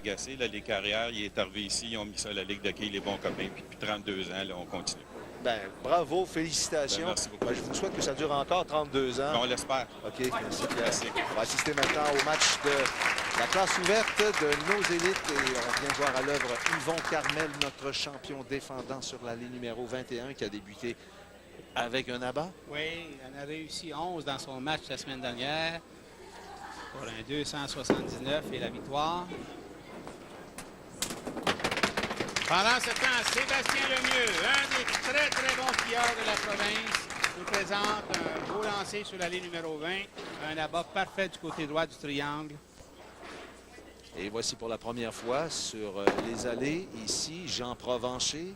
agacé. Là, les carrières, il est arrivé ici, ils ont mis ça à la Ligue de quilles, les bons copains. Puis depuis 32 ans, là, on continue. Ben, bravo, félicitations. Merci beaucoup. Ben, je vous souhaite que ça dure encore 32 ans. Ben, on l'espère. OK, merci Pierre. Merci. On va assister maintenant au match de la classe ouverte de nos élites. Et on vient de voir à l'œuvre Yvon Carmel, notre champion défendant sur la ligne numéro 21, qui a débuté avec un abat. Oui, il en a réussi 11 dans son match la semaine dernière pour un 279 et la victoire. Pendant ce temps, Sébastien Lemieux, un des très, très bons skieurs de la province, nous présente un beau lancer sur la ligne numéro 20. Un abat parfait du côté droit du triangle. Et voici pour la première fois sur les allées, ici, Jean Provencher.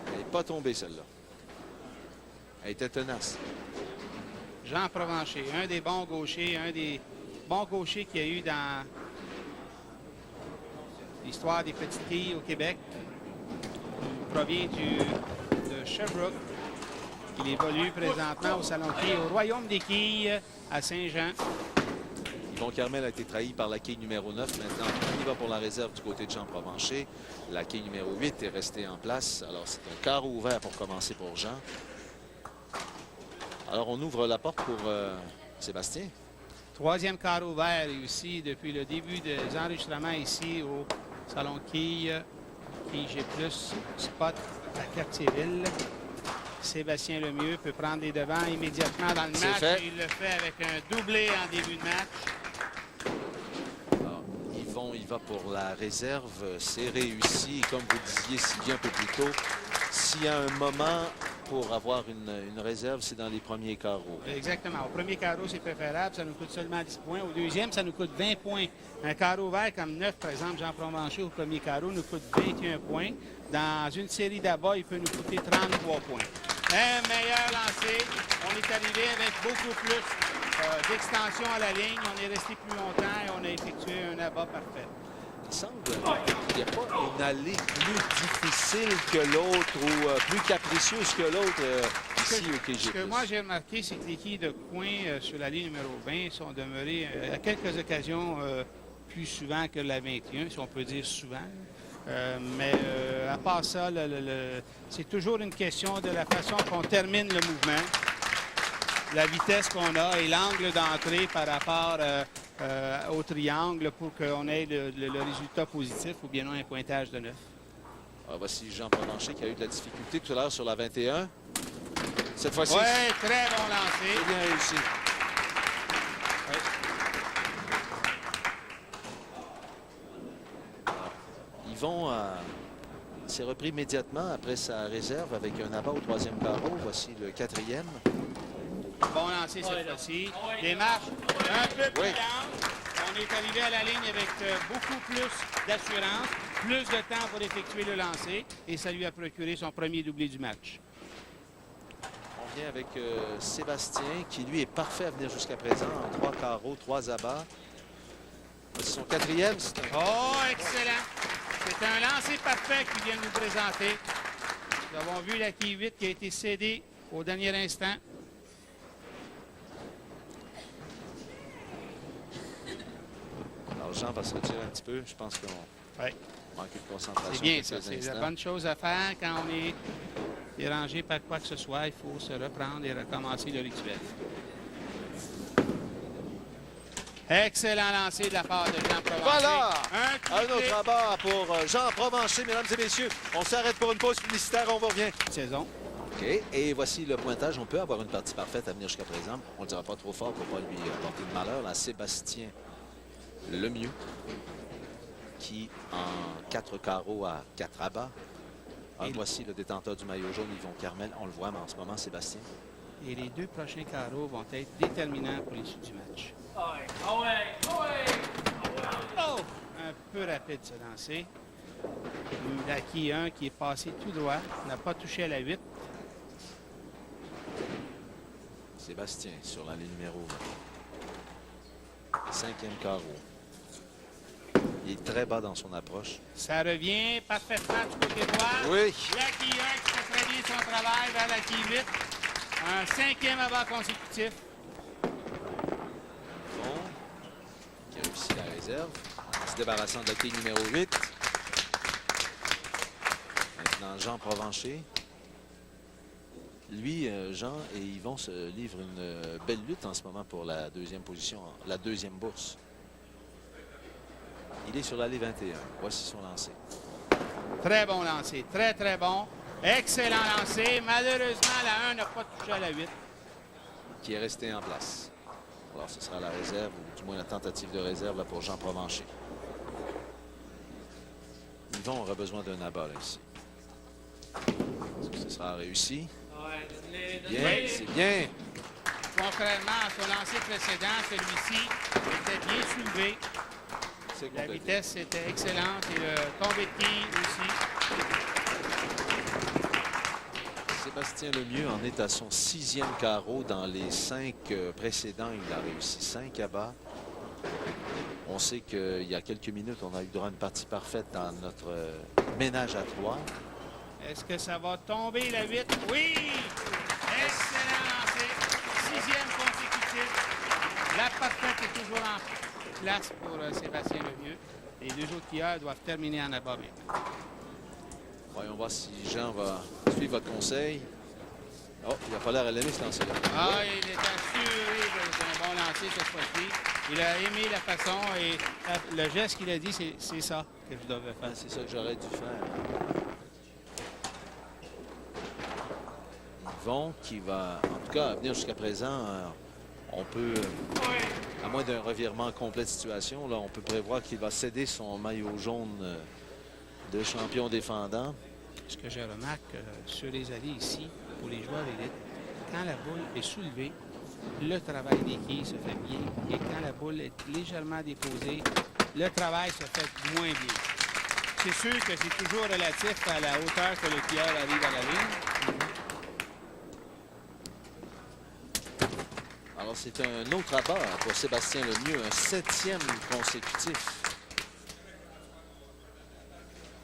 Elle n'est pas tombée, celle-là. Elle était tenace. Jean Provencher, un des bons gauchers qu'il y a eu dans l'histoire des petites quilles au Québec. Il provient de Sherbrooke. Il évolue présentement au Salon de quilles au Royaume des quilles à Saint-Jean. Yvon Carmel a été trahi par la quille numéro 9. Maintenant, on y va pour la réserve du côté de Jean Provencher. La quille numéro 8 est restée en place. Alors, c'est un carreau ouvert pour commencer pour Jean. Alors, on ouvre la porte pour Sébastien. Troisième carreau ouvert réussi depuis le début des enregistrements ici au Salon de quilles. Quilles G+, spot à Cartierville. Sébastien Lemieux peut prendre les devants immédiatement dans le match. Fait. Il le fait avec un doublé en début de match. Alors, Yvon, il va pour la réserve. C'est réussi. Comme vous disiez si bien un peu plus tôt, s'il y a un moment pour avoir une réserve, c'est dans les premiers carreaux. Exactement. Au premier carreau, c'est préférable. Ça nous coûte seulement 10 points. Au deuxième, ça nous coûte 20 points. Un carreau vert comme 9, par exemple, Jean Provencher au premier carreau, nous coûte 21 points. Dans une série d'abats, il peut nous coûter 33 points. Un meilleur lancé. On est arrivé avec beaucoup plus d'extension à la ligne. On est resté plus longtemps et on a effectué un abat parfait. Il semble qu'il n'y a pas une allée plus difficile que l'autre ou plus capricieuse que l'autre ici au KG+. Ce que moi j'ai remarqué, c'est que les quilles de coin sur la ligne numéro 20 sont demeurées à quelques occasions plus souvent que la 21, si on peut dire souvent. Mais à part ça, c'est toujours une question de la façon qu'on termine le mouvement, la vitesse qu'on a et l'angle d'entrée par rapport au triangle pour qu'on ait le résultat positif ou bien non un pointage de 9. Alors, voici Jean Provencher qui a eu de la difficulté tout à l'heure sur la 21. Cette fois-ci, Oui, très bon lancé. c'est bien réussi. Oui. Yvon s'est repris immédiatement après sa réserve avec un abat au troisième carreau. Voici le quatrième. Bon lancer cette fois-ci. Démarche un peu plus Oui. lente. On est arrivé à la ligne avec beaucoup plus d'assurance, plus de temps pour effectuer le lancer et ça lui a procuré son premier doublé du match. On vient avec Sébastien qui lui est parfait à venir jusqu'à présent en 3 carreaux, 3 abats. Voici son quatrième. C'est un... Oh, excellent! C'est un lancer parfait qu'il vient de nous présenter. Nous avons vu la quille 8 qui a été cédée au dernier instant. Alors Jean va se retirer un petit peu. Je pense qu'on Oui. manque de concentration. C'est bien quelques ça. C'est la instants. bonne chose à faire quand on est dérangé par quoi que ce soit. Il faut se reprendre et recommencer le rituel. Excellent lancer de la part de Jean Provencher. Voilà! Un Un triplé. autre abat pour Jean Provencher, mesdames et messieurs. On s'arrête pour une pause publicitaire, on revient. Saison. OK. Et voici le pointage. On peut avoir une partie parfaite à venir jusqu'à présent. On ne le dira pas trop fort pour ne pas lui apporter de malheur. Là, Sébastien Lemieux, qui en 4 carreaux à 4 abats. Et voici le détenteur du maillot jaune, Yvon Carmel. On le voit, mais en ce moment, Sébastien. Et les 2 prochains carreaux vont être déterminants pour l'issue du match. Oh! Un peu rapide ce lancer. La quille 1 qui est passé tout droit, n'a pas touché à la 8. Sébastien sur la ligne numéro 20. 5e carreau. Il est très bas dans son approche. Ça revient parfaitement du côté droit. Oui. La quille 1 qui fait très bien son travail vers la quille 8. Un 5e abat consécutif. Bon. Qui a réserve, en se débarrassant de la quille numéro 8. Maintenant, Jean Provencher. Lui, Jean et Yvon se livrent une belle lutte en ce moment pour la deuxième position, la deuxième bourse. Il est sur l'allée 21. Voici son lancer. Très bon lancer, très, très bon. Excellent lancer. Malheureusement, la 1 n'a pas touché à la 8. Qui est resté en place. Alors, ce sera la réserve, ou du moins la tentative de réserve là, pour Jean Provencher. Yvon aura besoin d'un abat là, ici. Est-ce que ce sera réussi? Bien, c'est bien. Contrairement à son lancer précédent, celui-ci était bien soulevé. La vitesse était excellente et le tombé de quille aussi. Sébastien Lemieux en est à son 6e carreau. Dans les 5 précédents, il a réussi 5 abats. On sait qu'il y a quelques minutes, on a eu droit à une partie parfaite dans notre ménage à 3. Est-ce que ça va tomber la 8? Oui! Excellent lancé. 6e consécutif. La parfaite est toujours en place pour Sébastien Lemieux. Les deux autres skieurs doivent terminer en abat maintenant. Voyons voir si Jean va suivre votre conseil. Oh, il n'a pas l'air à l'aimer ce lancer-là. Ah, il est assuré d'un bon lancer cette fois-ci. Il a aimé la façon et le geste qu'il a dit, c'est ça que je devais faire. C'est ça que j'aurais dû faire. Yvon qui va, en tout cas, venir jusqu'à présent, on peut, à moins d'un revirement complet de situation, là, on peut prévoir qu'il va céder son maillot jaune de champion défendant. Ce que je remarque sur les allées ici, pour les joueurs d'élite, quand la boule est soulevée, le travail des quilles se fait bien. Et quand la boule est légèrement déposée, le travail se fait moins bien. C'est sûr que c'est toujours relatif à la hauteur que le skieur arrive à la ligne. Alors, c'est un autre abat pour Sébastien Lemieux, un 7e consécutif.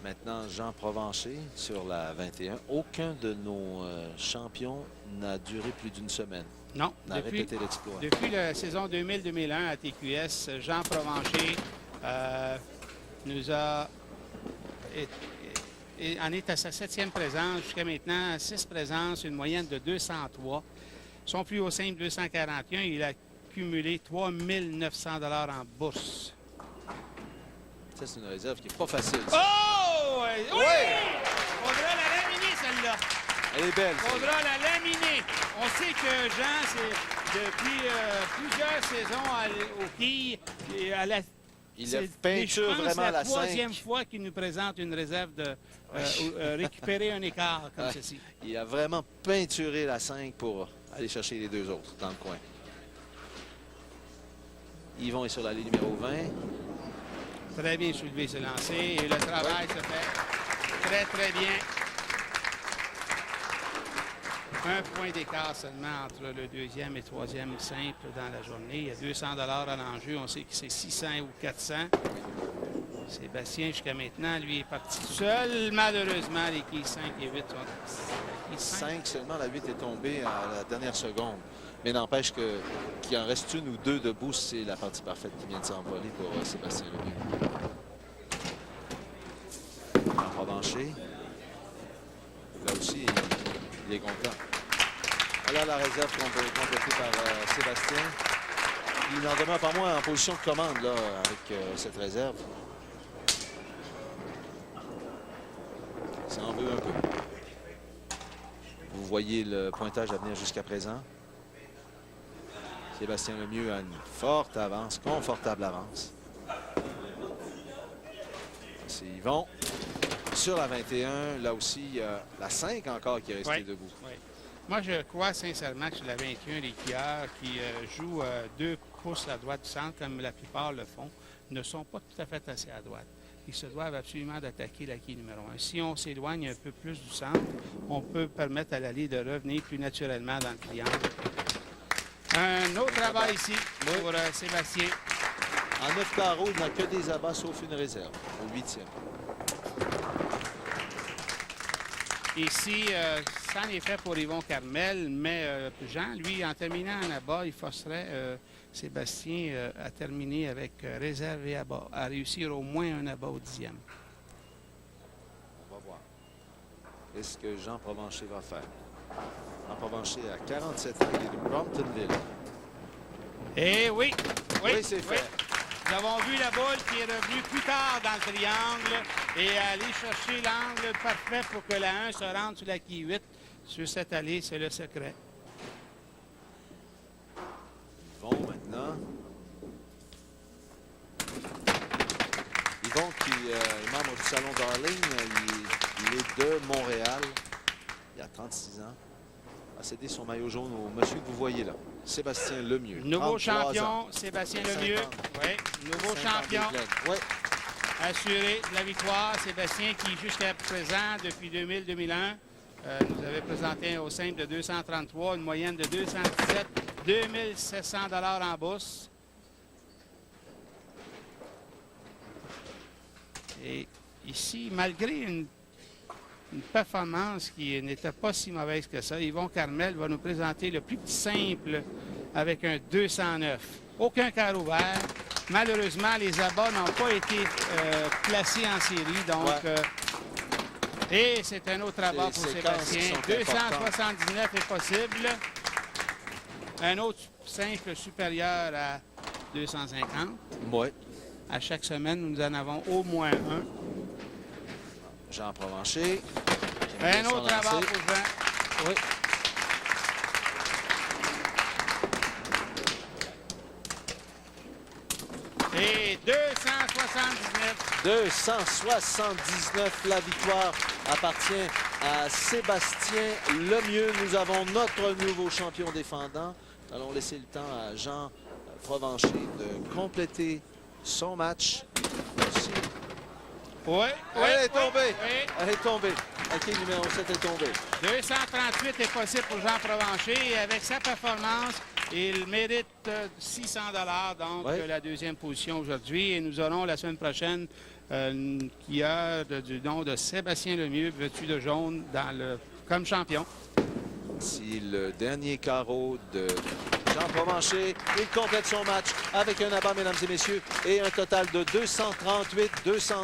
Maintenant, Jean Provencher sur la 21. Aucun de nos champions n'a duré plus d'une semaine. Non. On a répété l'exploit. Depuis la saison 2000-2001 à TQS, Jean Provencher nous a... en est à sa 7e présence. Jusqu'à maintenant, 6 présences, une moyenne de 203. Son plus haut simple, 241. Il a cumulé 3 900 $ en bourse. Ça, c'est une réserve qui n'est pas facile. Oh! Oui! Faudra la laminer, celle-là. Elle est belle. Faudra la laminer. On sait que Jean, c'est depuis plusieurs saisons au quilles. Il a peinture vraiment à la 5. C'est la 3e fois qu'il nous présente une réserve de récupérer un écart comme ceci. Il a vraiment peinturé la 5 pour aller chercher les deux autres dans le coin. Yvon est sur la ligne numéro 20. Très bien soulevé ce lancer et le travail se fait très, très bien. Un point d'écart seulement entre le 2e et 3e simple dans la journée. Il y a 200 $ à l'enjeu. On sait que c'est 600 ou 400. Sébastien, jusqu'à maintenant, lui, est parti seul. Malheureusement, les quilles 5 et 8 sont... 5 seulement, la 8 est tombée à la dernière seconde. Mais n'empêche qu'il en reste une ou deux debout, c'est la partie parfaite qui vient de s'envoler pour Sébastien Lemieux. En Provencher. Là aussi, il est content. Voilà la réserve complétée par Sébastien. Il n'en demeure pas moins en position de commande là, avec cette réserve. Ça en veut un peu. Vous voyez le pointage à venir jusqu'à présent. Sébastien Lemieux a une forte avance, confortable avance. C'est Yvon. Sur la 21, là aussi, il y a la 5 encore qui est restée debout. Oui. Moi, je crois sincèrement que sur la 21, les skieurs qui jouent 2 pouces à droite du centre, comme la plupart le font, ne sont pas tout à fait assez à droite. Ils se doivent absolument d'attaquer la quille numéro 1. Si on s'éloigne un peu plus du centre, on peut permettre à l'allée de revenir plus naturellement dans le triangle. Un autre abat ici pour Sébastien. En 9 carreaux, il n'a que des abats sauf une réserve, au 8e. Ici, ça en est fait pour Yvon Carmel, mais Jean, lui, en terminant en abat, il forcerait Sébastien à terminer avec réserve et abat, à réussir au moins un abat au 10e. On va voir. Qu'est-ce que Jean Provencher va faire? Jean Provencher à 47 ans, il est de Bromptonville. Eh oui, Oui, c'est fait. Nous avons vu la boule qui est revenue plus tard dans le triangle et aller chercher l'angle parfait pour que la 1 se rende sur la quille 8. Sur cette allée, c'est le secret. Yvon maintenant. Yvon qui est membre du Salon Darling, il est de Montréal. Il a 36 ans. A cédé son maillot jaune au monsieur que vous voyez là, Sébastien Lemieux. Nouveau 33 champion, ans. Sébastien Lemieux. 50. Oui, nouveau 50 champion. Oui. Assuré de la victoire. Sébastien qui, jusqu'à présent, depuis 2000-2001, nous avait présenté au simple de 233, une moyenne de 217, 2700 $ en bourse. Et ici, malgré une performance qui n'était pas si mauvaise que ça, Yvon Carmel va nous présenter le plus petit simple avec un 209. Aucun quart ouvert. Malheureusement, les abats n'ont pas été placés en série. Donc, et c'est un autre abat pour Sébastien. 279 est possible. Un autre simple supérieur à 250. Oui. À chaque semaine, nous en avons au moins un. Jean Provencher. Un autre abat pour Jean. Oui. Et 279. 279. La victoire appartient à Sébastien Lemieux. Nous avons notre nouveau champion défendant. Nous allons laisser le temps à Jean Provencher de compléter son match. Merci. Oui, Elle est tombée. Oui. Elle est tombée. OK, numéro 7 est tombé. 238 est possible pour Jean Provencher. Et avec sa performance, il mérite 600 $, donc Oui. la deuxième position aujourd'hui. Et nous aurons la semaine prochaine qui a du nom de Sébastien Lemieux, vêtu de jaune comme champion. Si le dernier carreau de Jean Provencher, il complète son match avec un abat, mesdames et messieurs, et un total de 238, 200.